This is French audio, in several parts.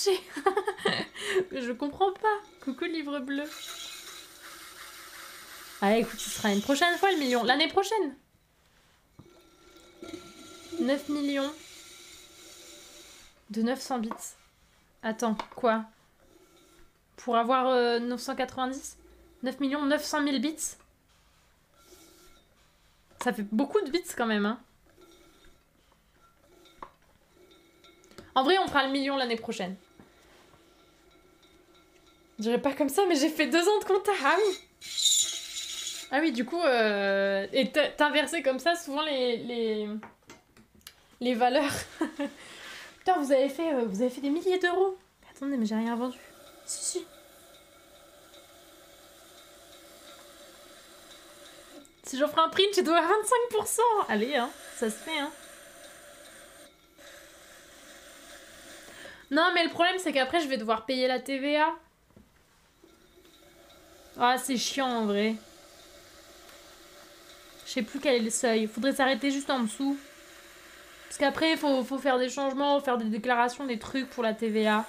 marché. Je comprends pas. Coucou livre bleu. Ah écoute, ce sera une prochaine fois le million. L'année prochaine. 9 millions de 900 bits. Attends, quoi? Pour avoir 990? 9 900 000 bits? Ça fait beaucoup de bits quand même, hein. En vrai, on fera le million l'année prochaine. Je dirais pas comme ça, mais j'ai fait 2 ans de compta. Ah oui. Ah oui, du coup, et t'inversais comme ça souvent les valeurs. Putain, vous avez fait des milliers d'euros. Attendez, mais j'ai rien vendu. Si. Si j'offre un print, tu dois à 25%. Allez, hein, ça se fait, hein. Non, mais le problème, c'est qu'après, je vais devoir payer la TVA. Ah, c'est chiant, en vrai. Je sais plus quel est le seuil. Faudrait s'arrêter juste en dessous. Parce qu'après, il faut faire des changements, faire des déclarations, des trucs pour la TVA.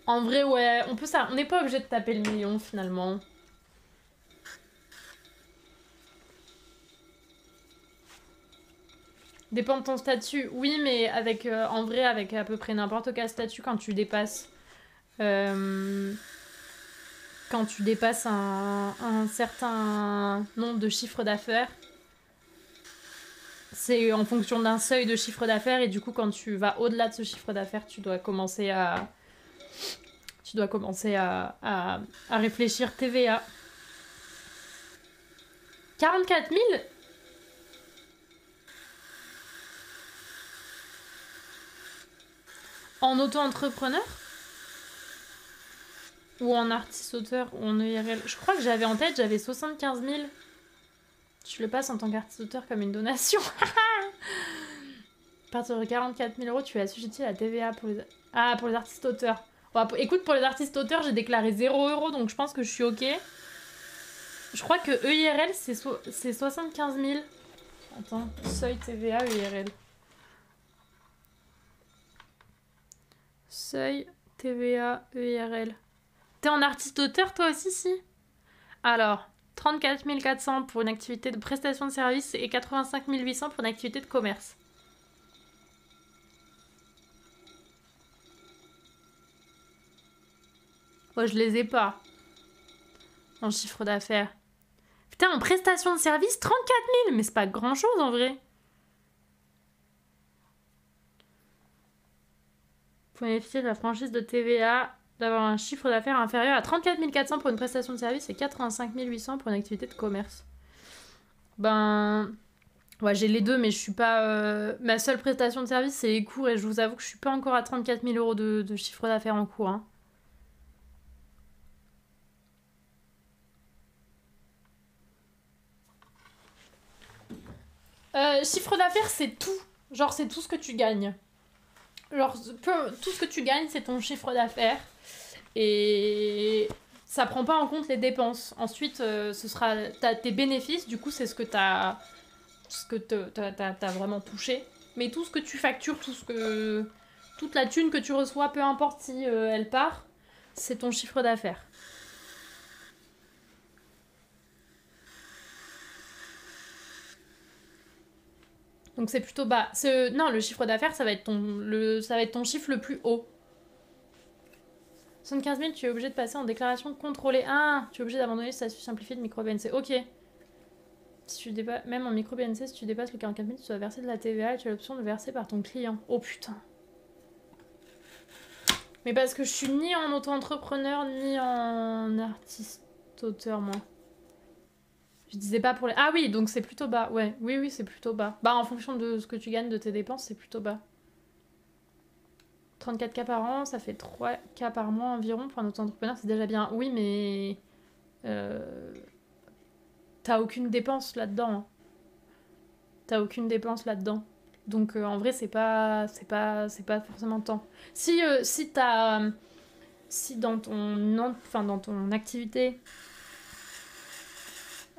En vrai, ouais, on peut ça. On n'est pas obligé de taper le million, finalement. Dépend de ton statut. Oui, mais avec, en vrai, avec à peu près n'importe quel statut, quand tu dépasses... quand tu dépasses un certain nombre de chiffres d'affaires, c'est en fonction d'un seuil de chiffre d'affaires, et du coup, quand tu vas au-delà de ce chiffre d'affaires, tu dois commencer à réfléchir TVA. 44 000 ? En auto-entrepreneur ? Ou en artiste-auteur, ou en EIRL. Je crois que j'avais en tête, j'avais 75 000. Je le passe en tant qu'artiste-auteur comme une donation. À partir de 44 000 €, tu es assujetti à la TVA pour les... Ah, pour les artistes-auteurs. Bon, écoute, pour les artistes-auteurs, j'ai déclaré 0 €, donc je pense que je suis ok. Je crois que EIRL, c'est 75 000. Attends, seuil TVA, EIRL. Seuil TVA, EIRL. T'es en artiste-auteur, toi aussi, si? Alors, 34 400 pour une activité de prestation de service et 85 800 pour une activité de commerce. Moi, je les ai pas. En chiffre d'affaires. Putain, en prestation de service, 34 000. Mais c'est pas grand-chose, en vrai. Pour bénéficier de la franchise de TVA, d'avoir un chiffre d'affaires inférieur à 34 400 pour une prestation de service et 85 800 pour une activité de commerce. Ben... Ouais, j'ai les deux, mais je suis pas... Ma seule prestation de service, c'est les cours, et je vous avoue que je suis pas encore à 34 000 € de chiffre d'affaires en cours, hein. Chiffre d'affaires, c'est tout. Genre, c'est tout ce que tu gagnes. Genre, tout ce que tu gagnes, c'est ton chiffre d'affaires. Et ça prend pas en compte les dépenses. Ensuite, ce sera tes bénéfices. Du coup, c'est ce que t'as vraiment touché. Mais tout ce que tu factures, toute la thune que tu reçois, peu importe si elle part, c'est ton chiffre d'affaires. Donc c'est plutôt bas. Non, le chiffre d'affaires, ça va être ton chiffre le plus haut. 75 000, tu es obligé de passer en déclaration contrôlée. Ah, tu es obligé d'abandonner le statut simplifié de micro-BNC. Ok. Même en micro-BNC, si tu dépasses le 44 000, tu dois verser de la TVA et tu as l'option de verser par ton client. Oh putain. Mais parce que je suis ni en auto-entrepreneur, ni en artiste-auteur, moi. Je disais pas pour les... Ah oui, donc c'est plutôt bas. Ouais, oui, c'est plutôt bas. Bah, en fonction de ce que tu gagnes de tes dépenses, c'est plutôt bas. 34K par an, ça fait 3K par mois environ pour un auto-entrepreneur, c'est déjà bien. Oui, mais... T'as aucune dépense là-dedans. Hein. T'as aucune dépense là-dedans. Donc en vrai, c'est pas forcément tant. Si dans ton activité,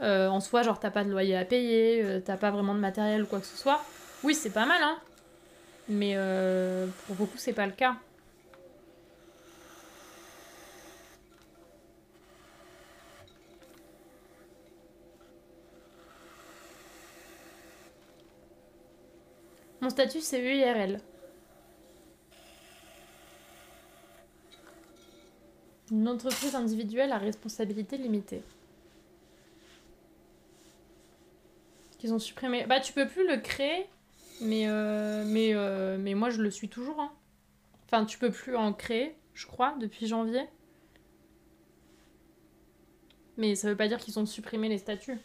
En soi, genre, t'as pas de loyer à payer, t'as pas vraiment de matériel ou quoi que ce soit. Oui, c'est pas mal, hein. Mais pour beaucoup, c'est pas le cas. Mon statut, c'est EIRL. Une entreprise individuelle à responsabilité limitée. Qu'ils ont supprimé. Bah, tu peux plus le créer, mais moi, je le suis toujours, hein. Enfin, tu peux plus en créer, je crois, depuis janvier. Mais ça veut pas dire qu'ils ont supprimé les statuts.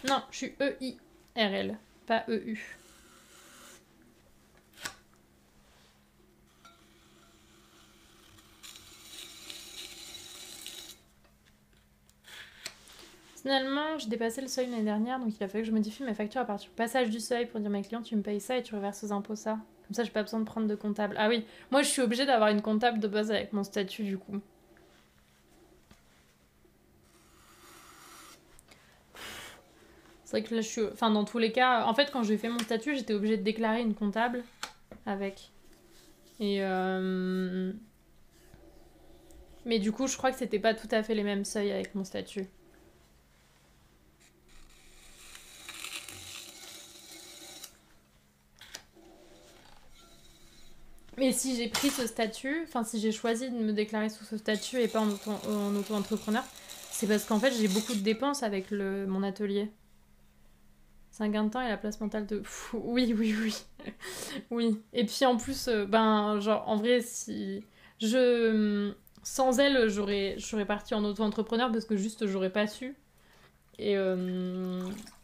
Non, je suis EIRL, pas EU. Finalement, j'ai dépassé le seuil l'année dernière, donc il a fallu que je modifie mes factures à partir du passage du seuil pour dire à mes clients, tu me payes ça et tu reverses aux impôts ça. Comme ça, j'ai pas besoin de prendre de comptable. Ah oui, moi je suis obligée d'avoir une comptable de base avec mon statut du coup. C'est vrai que là je suis. Enfin, dans tous les cas, en fait, quand j'ai fait mon statut, j'étais obligée de déclarer une comptable avec. Et. Mais du coup, je crois que c'était pas tout à fait les mêmes seuils avec mon statut. Mais si j'ai pris ce statut, enfin si j'ai choisi de me déclarer sous ce statut et pas en auto-entrepreneur, c'est parce qu'en fait j'ai beaucoup de dépenses avec mon atelier. C'est un gain de temps et la place mentale de... oui, oui, oui. Oui. Et puis en plus, ben genre en vrai si... Sans elle, je serais partie en auto-entrepreneur parce que juste j'aurais pas su. Et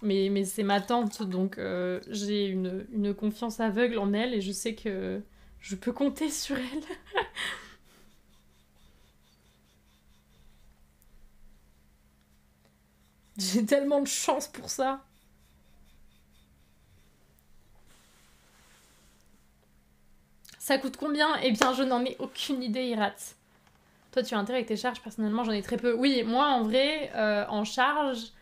mais c'est ma tante, donc j'ai une confiance aveugle en elle et je sais que je peux compter sur elle. J'ai tellement de chance pour ça. Ça coûte combien? Eh bien, je n'en ai aucune idée, Irat. Toi, tu as intérêt avec tes charges, personnellement, j'en ai très peu. Oui, moi, en vrai, en charge,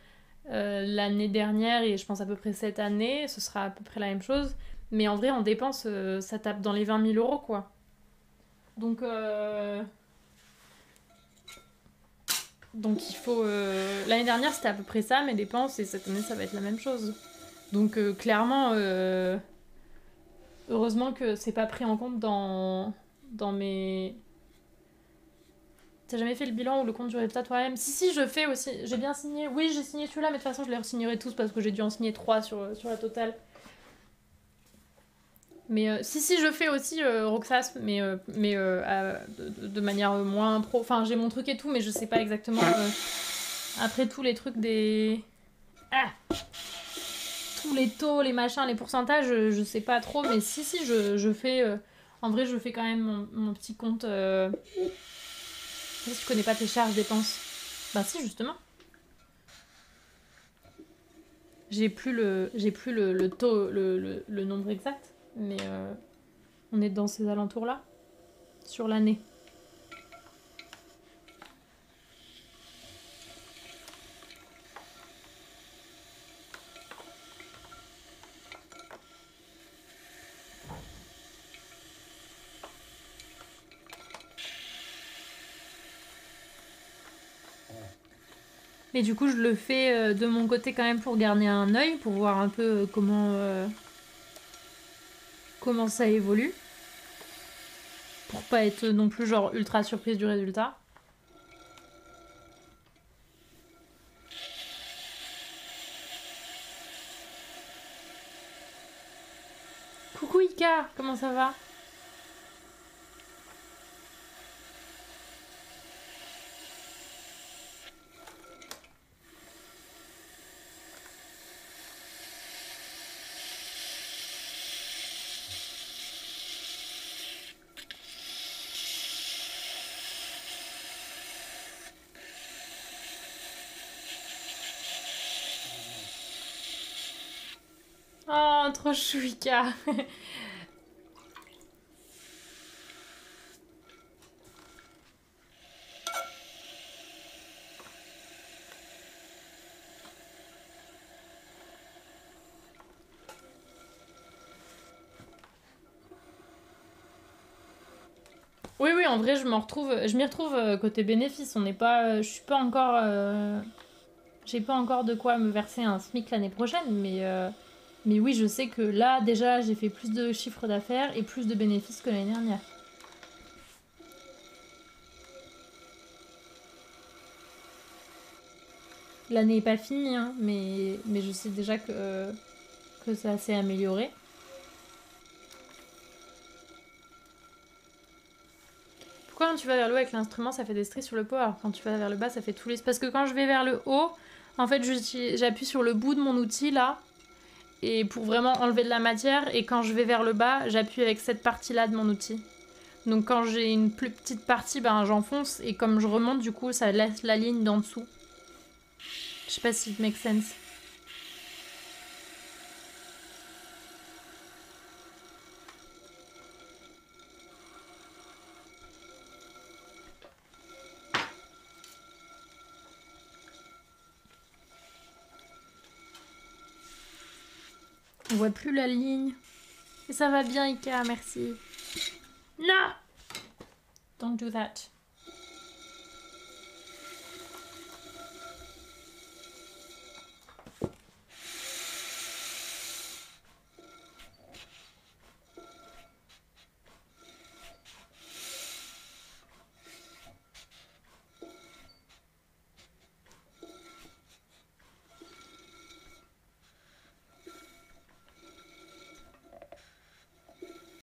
l'année dernière et je pense à peu près cette année, ce sera à peu près la même chose. Mais en vrai, en dépenses, ça tape dans les 20 000 euros, quoi. Donc, il faut... L'année dernière, c'était à peu près ça, mes dépenses, et cette année, ça va être la même chose. Donc, clairement, heureusement que c'est pas pris en compte dans mes... T'as jamais fait le bilan ou le compte du résultat toi-même? Si, je fais aussi. J'ai bien signé. Oui, j'ai signé celui-là, mais de toute façon, je les re-signerai tous parce que j'ai dû en signer 3 sur la totale. Mais si, je fais aussi Roxas, mais de manière moins pro. Enfin, j'ai mon truc et tout, mais je sais pas exactement. Après tous les trucs des. Ah, tous les taux, les machins, les pourcentages, je sais pas trop, mais si, je fais. En vrai, je fais quand même mon petit compte. Si tu connais pas tes charges, dépenses. Bah, si, justement. J'ai plus le taux, le nombre exact, mais on est dans ces alentours-là, sur l'année. Mais du coup, je le fais de mon côté quand même pour garder un œil, pour voir un peu comment ça évolue. Pour pas être non plus genre ultra surprise du résultat. Coucou Ika, comment ça va? Oh, trop chou Ika. Oui, oui, en vrai, je m'y retrouve côté bénéfice. On n'est pas, je suis pas encore, j'ai pas encore de quoi me verser un SMIC l'année prochaine, mais oui, je sais que là, déjà, j'ai fait plus de chiffre d'affaires et plus de bénéfices que l'année dernière. L'année est pas finie, hein, mais je sais déjà que ça s'est amélioré. Pourquoi quand tu vas vers le haut avec l'instrument, ça fait des stries sur le pot, alors quand tu vas vers le bas, ça fait tous les... Parce que quand je vais vers le haut, en fait, j'appuie sur le bout de mon outil, là, et pour vraiment enlever de la matière, et quand je vais vers le bas, j'appuie avec cette partie-là de mon outil. Donc quand j'ai une plus petite partie, ben j'enfonce, et comme je remonte, du coup, ça laisse la ligne d'en dessous. Je sais pas si it makes sense. On voit plus la ligne. Et ça va bien, Ika, merci. Non! Don't do that.